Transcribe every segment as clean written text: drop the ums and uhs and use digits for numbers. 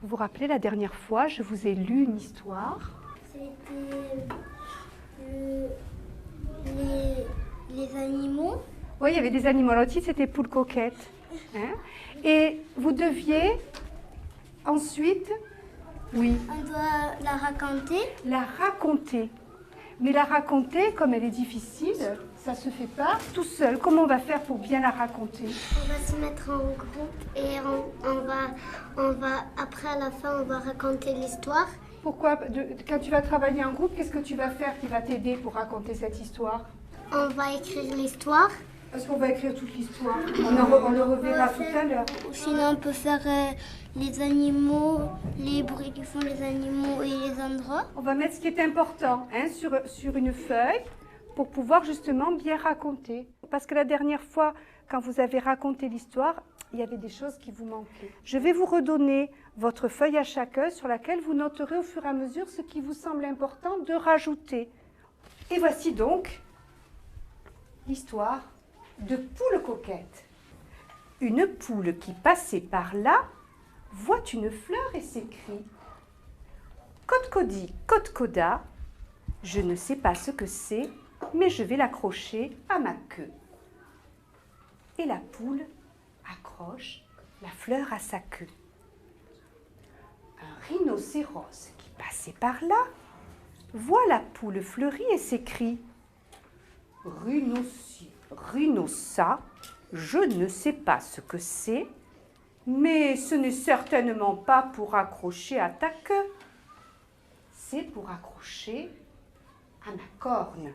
Vous vous rappelez, la dernière fois, je vous ai lu une histoire. C'était les animaux. Oui, il y avait des animaux. Alors, le titre, c'était Poule coquette. Hein? Et vous deviez ensuite, oui, On doit la raconter. la raconter. Mais la raconter, comme elle est difficile, ça se fait pas tout seul. Comment on va faire pour bien la raconter? On va se mettre en groupe et on va après à la fin on va raconter l'histoire. Pourquoi quand tu vas travailler en groupe, qu'est-ce que tu vas faire qui va t'aider pour raconter cette histoire? On va écrire l'histoire. Est-ce qu'on va écrire toute l'histoire? On le reverra tout à l'heure. Sinon on peut faire les animaux, les bruits que font les animaux et les endroits. On va mettre ce qui est important hein, sur une feuille pour pouvoir justement bien raconter. Parce que la dernière fois, quand vous avez raconté l'histoire, il y avait des choses qui vous manquaient. Je vais vous redonner votre feuille à chacun sur laquelle vous noterez au fur et à mesure ce qui vous semble important de rajouter. Et voici donc l'histoire de Poule coquette. Une poule qui passait par là voit une fleur et s'écrie « Code-codi, code-coda, je ne sais pas ce que c'est, mais je vais l'accrocher à ma queue. » Et la poule accroche la fleur à sa queue. Un rhinocéros qui passait par là voit la poule fleurie et s'écrie « Rhinoça, je ne sais pas ce que c'est, mais ce n'est certainement pas pour accrocher à ta queue. C'est pour accrocher à ma corne. »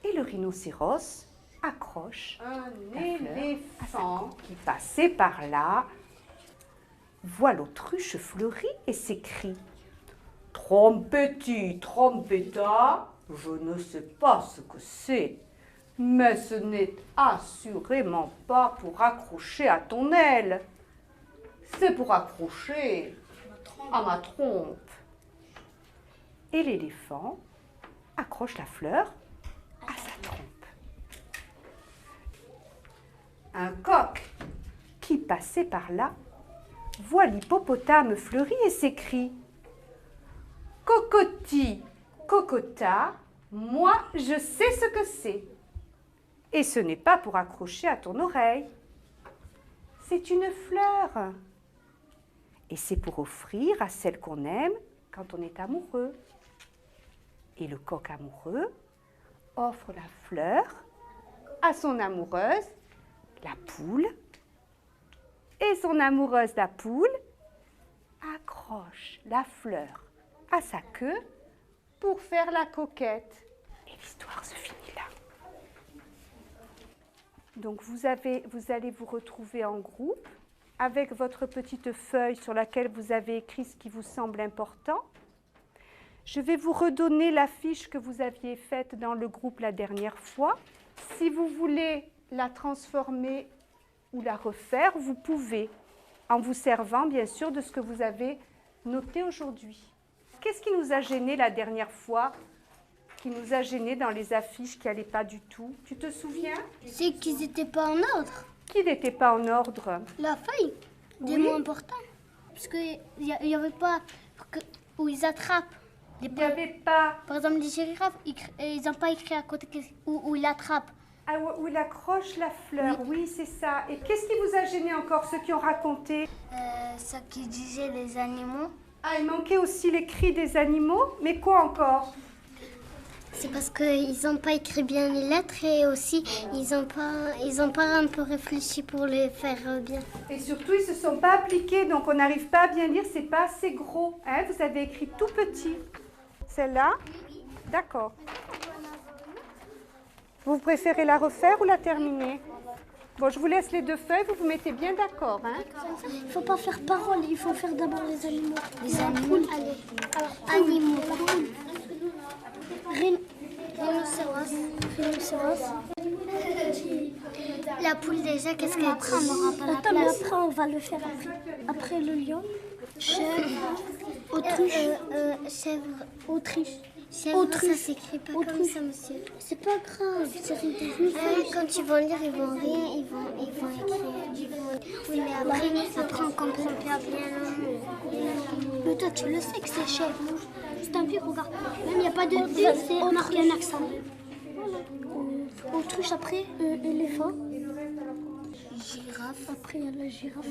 Et le rhinocéros accroche un éléphant qui passait par là, voit l'autruche fleurie et s'écrie « Trompeti, trompeta, je ne sais pas ce que c'est, mais ce n'est assurément pas pour accrocher à ton aile. C'est pour accrocher à ma trompe. » Et l'éléphant accroche la fleur à sa trompe. Un coq qui passait par là voit l'hippopotame fleuri et s'écrie « Cocotti, cocota, moi je sais ce que c'est. Et ce n'est pas pour accrocher à ton oreille. C'est une fleur. Et c'est pour offrir à celle qu'on aime quand on est amoureux. » Et le coq amoureux offre la fleur à son amoureuse, la poule, et son amoureuse, la poule, accroche la fleur à sa queue pour faire la coquette. Et l'histoire se finit là. Donc vous allez vous retrouver en groupe avec votre petite feuille sur laquelle vous avez écrit ce qui vous semble important. Je vais vous redonner la fiche que vous aviez faite dans le groupe la dernière fois. Si vous voulez la transformer ou la refaire, vous pouvez, en vous servant bien sûr de ce que vous avez noté aujourd'hui. Qu'est-ce qui nous a gêné la dernière fois, qui nous a gêné dans les affiches qui n'allaient pas du tout? Tu te souviens? C'est qu'ils n'étaient pas en ordre. Qui n'était pas en ordre? La feuille, des Oui. mots importants. Parce qu'il n'y avait pas où ils attrapent. Il n'y avait pas... Par exemple, les girafes, ils n'ont pas écrit à côté où ils attrapent. Ah, où il accroche la fleur, oui, c'est ça. Et qu'est-ce qui vous a gêné encore, ceux qui ont raconté? Ça qui disait les animaux. Ah, il manquait aussi les cris des animaux, mais quoi encore? C'est parce qu'ils n'ont pas écrit bien les lettres et aussi ils ont pas un peu réfléchi pour les faire bien. Et surtout, ils ne se sont pas appliqués, donc on n'arrive pas à bien lire, c'est pas assez gros. Hein? Vous avez écrit tout petit. Celle-là? D'accord. Vous préférez la refaire ou la terminer? Bon, je vous laisse les deux feuilles, vous vous mettez bien d'accord. Hein? Il ne faut pas faire parole, il faut faire d'abord les animaux. Les animaux. Allez. Alors, animaux. Rhinocéros. La poule déjà, qu'est-ce qu'elle prend? On n'aura pas la place. Après, on va le faire après le lion. Chèvre. Autruche. Chèvre. Autriche. Chèvre, Autruche. ça s'écrit pas comme ça, monsieur. C'est pas grave, c'est ridicule. Quand ils vont lire, ils vont rien, ils vont écrire. Oui, mais après on comprend pas bien. Mais toi, tu le sais que c'est chèvre. C'est un vieux, regarde. Même il n'y a pas de U, c'est marqué un accent. Autruche, après, éléphant. Girafe. Après, il y a la girafe.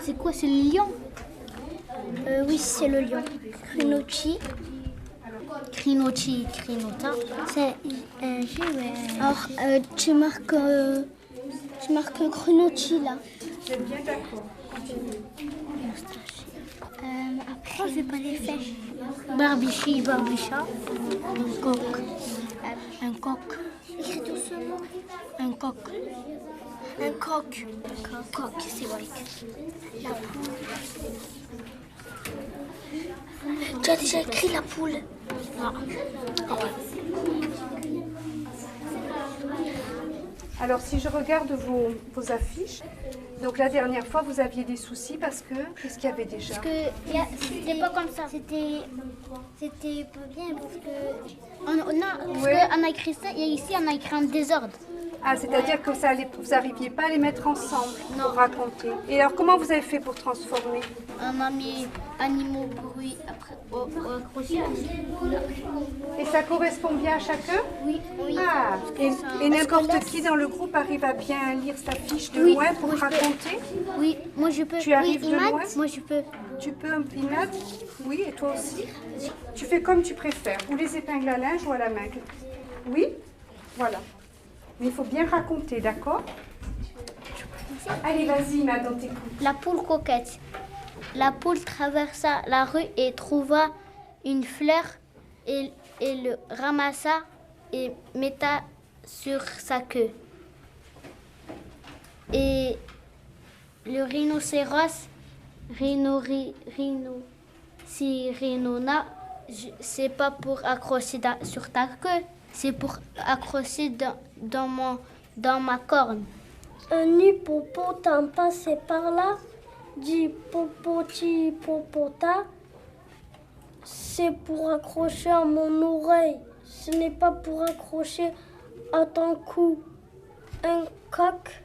C'est quoi, c'est le lion? Oui, c'est le lion. Crinochi. Crinochi, Crinota. C'est un G, ouais. Alors, tu marques Crinochi, là. Vous êtes bien d'accord? Après, je vais pas les faire. Barbichi, Barbichat. Un coq. Un coq. Écris doucement. Un coq. Un coq. Coq, c'est vrai. La poule. Tu as déjà écrit la poule? Non. Alors, si je regarde vos affiches, donc la dernière fois, vous aviez des soucis parce que... Qu'est-ce qu'il y avait déjà? C'était pas comme ça. C'était pas bien parce que... Parce Ouais. qu'on a écrit ça et ici on a écrit en désordre. Ah, c'est-à-dire que vous n'arriviez pas à les mettre ensemble pour raconter. Et alors, comment vous avez fait pour transformer? On a mis animaux, bruit, après accroché. Et ça correspond bien à chacun? Oui, oui. Ah, et n'importe qui dans le groupe arrive à bien lire sa fiche de loin pour raconter? Oui, moi je peux. Tu arrives oui, de Imad, loin? moi je peux. Tu peux, Imad? Oui, et toi aussi? Tu fais comme tu préfères, ou les épingles à linge ou à la main. Oui? Voilà. Mais il faut bien raconter, d'accord? Allez, vas-y, Imad, on t'écoute. La poule coquette. La poule traversa la rue et trouva une fleur et le ramassa et metta sur sa queue. Et le rhinocéros, rhinona, c'est pas pour accrocher sur ta queue, c'est pour accrocher dans ma corne. Un hippopotame passait par là, dit popoti popota. C'est pour accrocher à mon oreille, ce n'est pas pour accrocher à ton cou. Un coq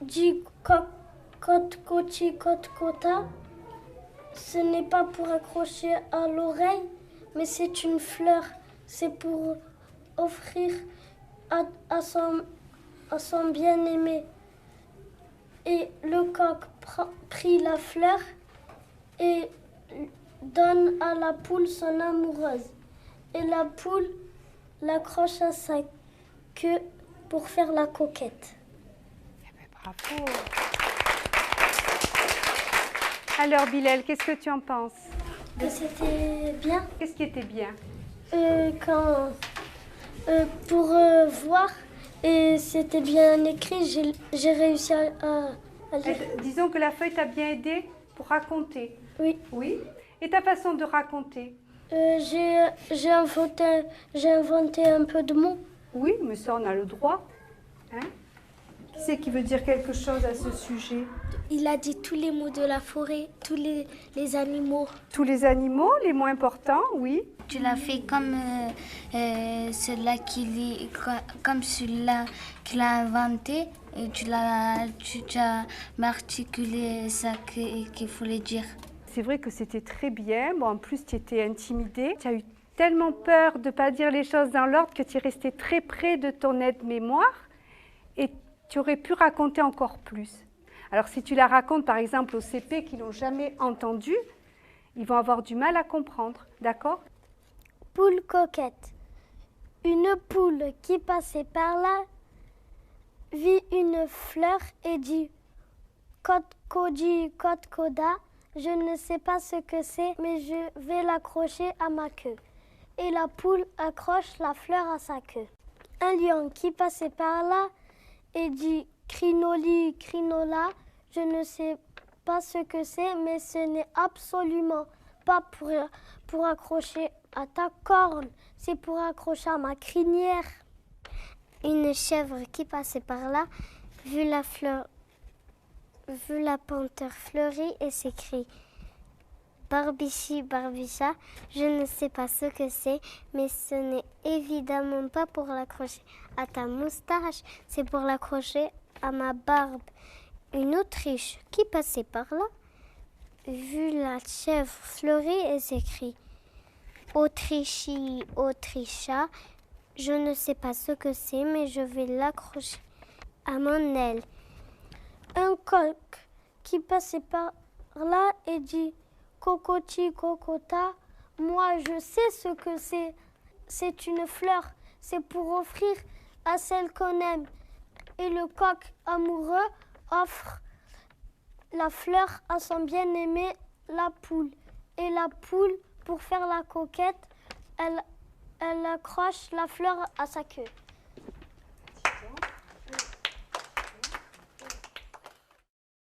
dit cote coti cote cota. Ce n'est pas pour accrocher à l'oreille, mais c'est une fleur. C'est pour offrir à son bien-aimé. Et le coq prit la fleur et donne à la poule son amoureuse. Et la poule l'accroche à sa queue pour faire la coquette. Bravo. Alors, Bilal, qu'est-ce que tu en penses? Que c'était bien Qu'est-ce qui était bien? Pour voir, et c'était bien écrit, j'ai réussi à lire. Disons que la feuille t'a bien aidé pour raconter. Oui. Oui. Et ta façon de raconter? J'ai inventé un peu de mots. Oui, mais ça, on a le droit. Hein? Qui c'est qui veut dire quelque chose à ce sujet? Il a dit tous les mots de la forêt, tous les animaux. Tous les animaux, les moins importants, oui. Tu l'as fait comme celui-là comme celui-là qu'il a inventé et tu as articulé ça qu'il voulait dire. C'est vrai que c'était très bien. Bon, en plus, tu étais intimidée. Tu as eu tellement peur de ne pas dire les choses dans l'ordre que tu es restée très près de ton aide-mémoire et tu aurais pu raconter encore plus. Alors, si tu la racontes, par exemple, au CP qui n'ont jamais entendu, ils vont avoir du mal à comprendre, d'accord? Poule coquette. Une poule qui passait par là vit une fleur et dit « Kot-kodi, kot-koda ». Je ne sais pas ce que c'est, mais je vais l'accrocher à ma queue. Et la poule accroche la fleur à sa queue. Un lion qui passait par là et dit « Crinoli, crinola ». Je ne sais pas ce que c'est, mais ce n'est absolument pas pour accrocher à ta corne, c'est pour accrocher à ma crinière. Une chèvre qui passait par là, vu la panthère fleurie et s'écrie Barbichi, Barbicha, je ne sais pas ce que c'est, mais ce n'est évidemment pas pour l'accrocher à ta moustache, c'est pour l'accrocher à ma barbe. Une autruche qui passait par là, vit la chèvre fleurir et s'écrie « Autrichi, Autricha, je ne sais pas ce que c'est, mais je vais l'accrocher à mon aile. » Un coq qui passait par là et dit « Cocoti, cocota, moi je sais ce que c'est. C'est une fleur, c'est pour offrir à celle qu'on aime. » Et le coq amoureux offre la fleur à son bien-aimé, la poule. Et la poule, pour faire la coquette, elle accroche la fleur à sa queue.